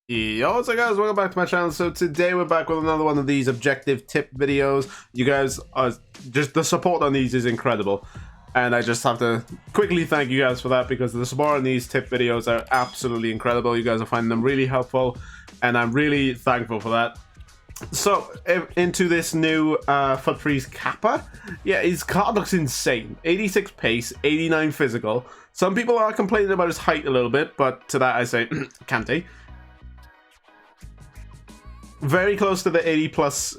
Yo, what's up guys, welcome back to my channel. So today we're back with another one of these objective tip videos. You guys are just, the support on these is incredible. And I just have to quickly thank you guys for that, because the support on these tip videos are absolutely incredible. You guys are finding them really helpful, and I'm really thankful for that. So, into this new FUT Freeze Capa. Yeah, his card looks insane. 86 pace, 89 physical. Some people are complaining about his height a little bit, but to that I say, Kante. Very close to the 80 plus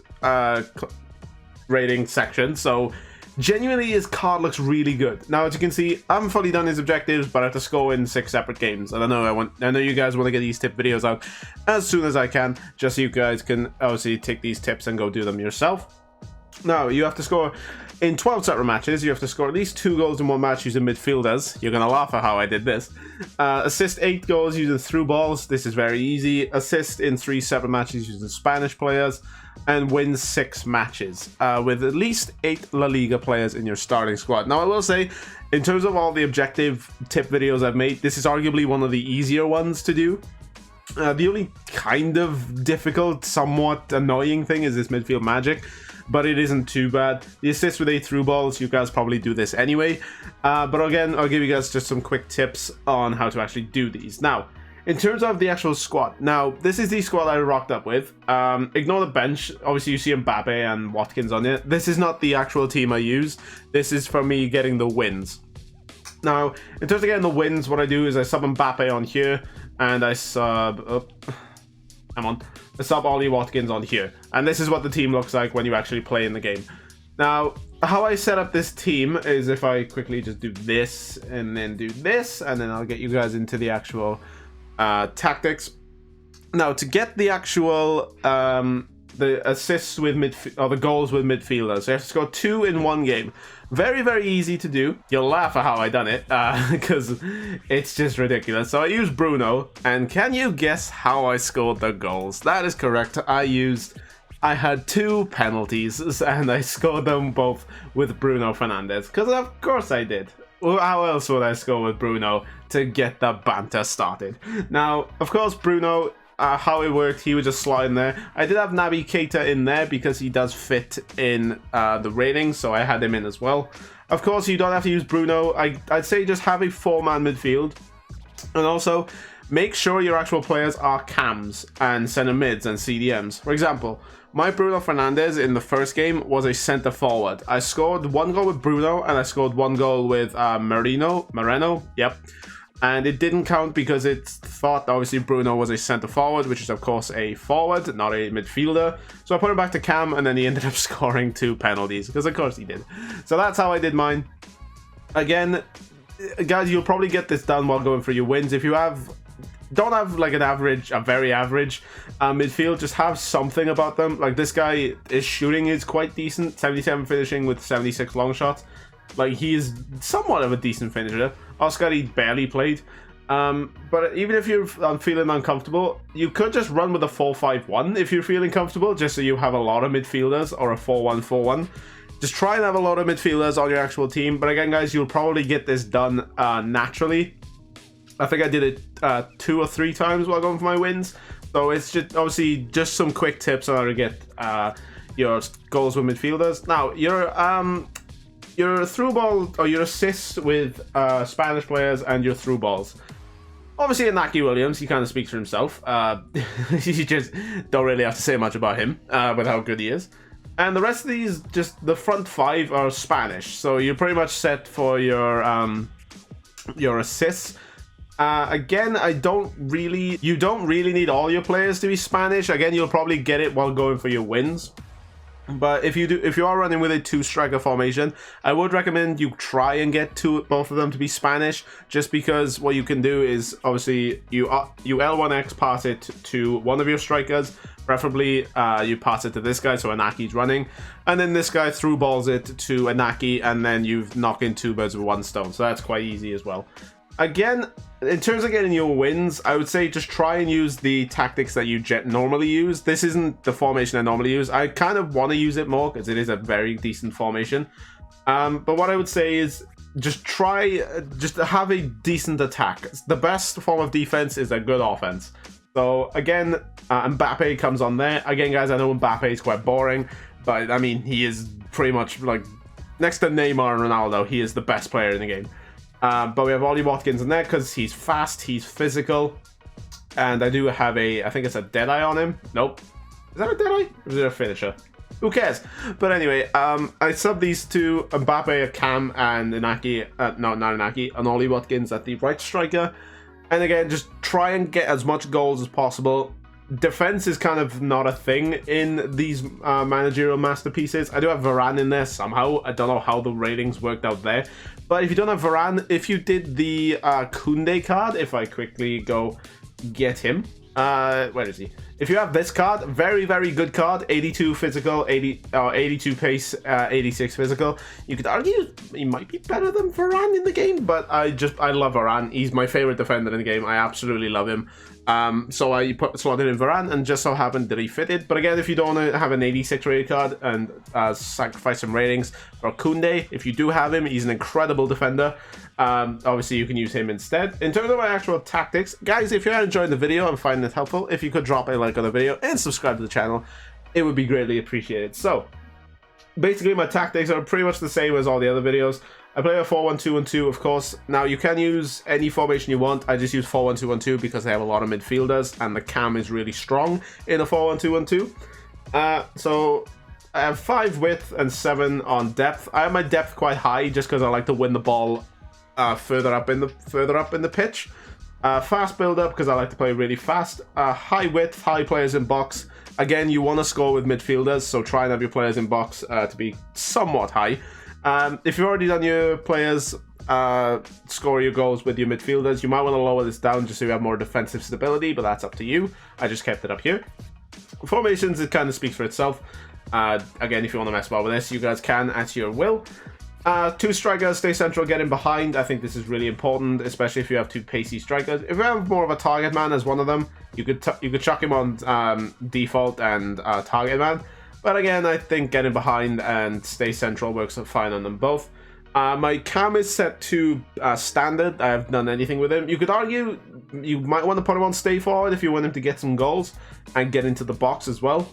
rating section, so genuinely his card looks really good. Now, as you can see, I haven't fully done his objectives, but I have to score in 6 separate games. And I know you guys want to get these tip videos out as soon as I can, just so you guys can obviously take these tips and go do them yourself. Now, you have to score in 12 separate matches. You have to score at least 2 goals in one match using midfielders. You're gonna laugh at how I did this. Assist 8 goals using through balls. This is very easy. Assist in 3 separate matches using Spanish players, and win 6 matches with at least 8 La Liga players in your starting squad. Now, I will say, in terms of all the objective tip videos I've made, this is arguably one of the easier ones to do. The only kind of difficult, somewhat annoying thing is this midfield magic, but it isn't too bad. The assist with 8 through balls, you guys probably do this anyway. But again, I'll give you guys just some quick tips on how to actually do these. Now, in terms of the actual squad, now, this is the squad I rocked up with. Ignore the bench. Obviously, you see Mbappe and Watkins on it. This is not the actual team I use. This is for me getting the wins. Now, in terms of getting the wins, what I do is I sub Mbappe on here, and I sub... I sub Ollie Watkins on here. And this is what the team looks like when you actually play in the game. Now, how I set up this team is if I quickly just do this, and then do this, and then I'll get you guys into the actual tactics. Now, to get the actual the assists with or the goals with midfielders, you have to score 2 in one game. Very, very easy to do. You'll laugh at how I done it, because it's just ridiculous. So I used Bruno, and can you guess how I scored the goals? That is correct. I had 2 penalties, and I scored them both with Bruno Fernandes, because of course I did. Well, how else would I score with Bruno to get the banter started? Now, of course, Bruno, how it worked, he would just slide in there. I did have Naby Keita in there because he does fit in the ratings, so I had him in as well. Of course, you don't have to use Bruno. I'd say just have a 4-man midfield. And also, make sure your actual players are cams and center mids and CDMs. For example, my Bruno Fernandes in the first game was a center forward. I scored 1 goal with Bruno, and I scored 1 goal with Moreno, yep. And it didn't count because it thought obviously Bruno was a center forward, which is of course a forward, not a midfielder. So I put him back to cam, and then he ended up scoring 2 penalties, because of course he did. So that's how I did mine. Again, guys, you'll probably get this done while going through your wins. If you don't have like a very average midfield, just have something about them. Like, this guy, his shooting is quite decent, 77 finishing with 76 long shots. Like, he is somewhat of a decent finisher. Oscar, he barely played. But even if you're feeling uncomfortable, you could just run with a 4-5-1 if you're feeling comfortable, just so you have a lot of midfielders, or a 4-1-4-1. Just try and have a lot of midfielders on your actual team. But again, guys, you'll probably get this done naturally. I think I did it 2 or 3 times while going for my wins. So it's just obviously just some quick tips on how to get your goals with midfielders. Now, your through ball, or your assists with Spanish players, and your through balls. Obviously, Inaki Williams, he kind of speaks for himself. You just don't really have to say much about him with how good he is. And the rest of these, just the front 5 are Spanish. So you're pretty much set for your assists. Again, you don't really need all your players to be Spanish. Again, you'll probably get it while going for your wins. But if you are running with a 2-striker formation, I would recommend you try and get both of them to be Spanish, just because what you can do is obviously you L1X pass it to one of your strikers, preferably you pass it to this guy, so Inaki's running, and then this guy through balls it to Inaki, and then you've knocked in 2 birds with 1 stone, so that's quite easy as well. Again, in terms of getting your wins, I would say just try and use the tactics that you normally use. This isn't the formation I normally use. I kind of want to use it more because it is a very decent formation. But what I would say is just have a decent attack. The best form of defense is a good offense. So again, Mbappe comes on there. Again, guys, I know Mbappe is quite boring, but I mean, he is pretty much like next to Neymar and Ronaldo, he is the best player in the game. But we have Ollie Watkins in there because he's fast, he's physical, and I do have I think it's a Deadeye on him. Nope. Is that a Deadeye? Or is it a finisher? Who cares? But anyway, I sub these two, Mbappe, Cam, and Inaki, no, not Inaki, and Ollie Watkins at the right striker. And again, just try and get as much goals as possible. Defense is kind of not a thing in these managerial masterpieces. I do have Varane in there somehow. I don't know how the ratings worked out there. But if you don't have Varane, if you did the Koundé card, if I quickly go get him, where is he? If you have this card, very, very good card, 82 physical, 82 pace, 86 physical. You could argue he might be better than Varane in the game, but I love Varane. He's my favorite defender in the game. I absolutely love him. So I slotted in Varane, and just so happened that he fitted. But again, if you don't want to have an 86 rated card and sacrifice some ratings for Koundé, if you do have him, he's an incredible defender. Obviously, you can use him instead. In terms of my actual tactics, guys, if you're enjoying the video and finding it helpful, if you could drop a like on the video and subscribe to the channel, it would be greatly appreciated. So, basically, my tactics are pretty much the same as all the other videos. I play a 4-1-2-1-2, of course. Now, you can use any formation you want. I just use 4-1-2-1-2 because they have a lot of midfielders, and the cam is really strong in a 4-1-2-1-2. So, I have 5 width and 7 on depth. I have my depth quite high just because I like to win the ball further up in the pitch. Fast build up because I like to play really fast. High width, high players in box. Again, you want to score with midfielders, so try and have your players in box to be somewhat high. If you've already done your players score your goals with your midfielders, you might want to lower this down just so you have more defensive stability, but that's up to you. I just kept it up here. Formations, it kind of speaks for itself. Again, if you want to mess about with this, you guys can at your will. 2 strikers, stay central, get in behind. I think this is really important, especially if you have 2 pacey strikers. If you have more of a target man as one of them, you could chuck him on default and target man. But again, I think getting behind and stay central works fine on them both. My cam is set to standard. I haven't done anything with him. You could argue you might want to put him on stay forward if you want him to get some goals and get into the box as well.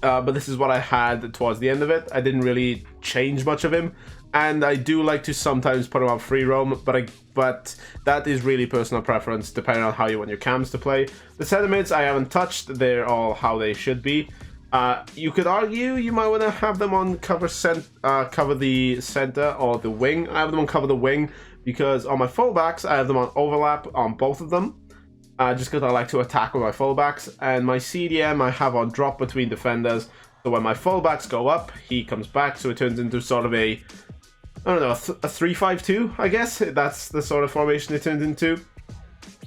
But this is what I had towards the end of it. I didn't really change much of him. And I do like to sometimes put him on free roam, but that is really personal preference, depending on how you want your cams to play. The center mids I haven't touched. They're all how they should be. You could argue you might want to have them on cover the center or the wing. I have them on cover the wing because on my fullbacks, I have them on overlap on both of them. Just because I like to attack with my fullbacks. And my CDM I have on drop between defenders. So when my fullbacks go up, he comes back. So it turns into sort of a 3-5-2, I guess. That's the sort of formation it turns into.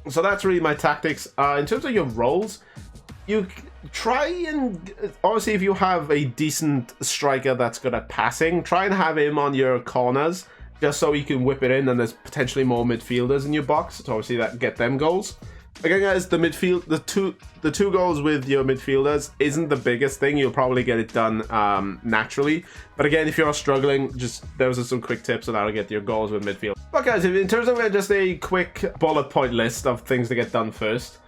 So that's really my tactics. In terms of your roles, you try and, obviously if you have a decent striker that's good at passing, try and have him on your corners, just so you can whip it in and there's potentially more midfielders in your box, so obviously that get them goals. Again, guys, the two goals with your midfielders isn't the biggest thing. You'll probably get it done naturally. But again, if you're struggling, those are some quick tips on how to get your goals with midfield. But guys, in terms of just a quick bullet point list of things to get done first,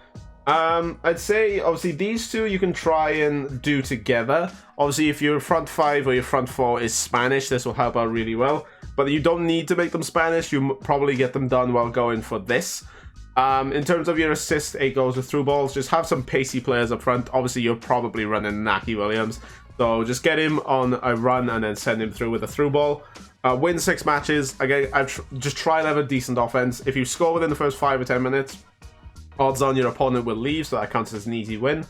I'd say obviously these two you can try and do together. Obviously, if your front 5 or your front 4 is Spanish, this will help out really well. But you don't need to make them Spanish. You probably get them done while going for this. In terms of your assist, 8 goals with through balls, just have some pacey players up front. Obviously, you're probably running Naki Williams, so just get him on a run and then send him through with a through ball. Win 6 matches. Again, just try and have a decent offense. If you score within the first 5 or 10 minutes, odds on your opponent will leave, so that counts as an easy win.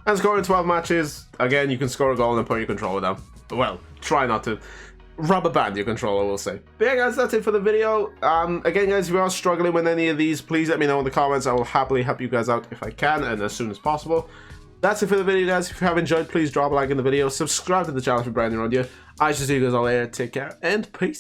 And scoring 12 matches, again, you can score a goal and put your controller down. Well, try not to. Rubber band your controller, we'll say. But yeah, guys, that's it for the video. Again, guys, if you are struggling with any of these, please let me know in the comments. I will happily help you guys out if I can and as soon as possible. That's it for the video, guys. If you have enjoyed, please drop a like in the video. Subscribe to the channel if you're brand new around here. I shall see you guys all later. Take care and peace.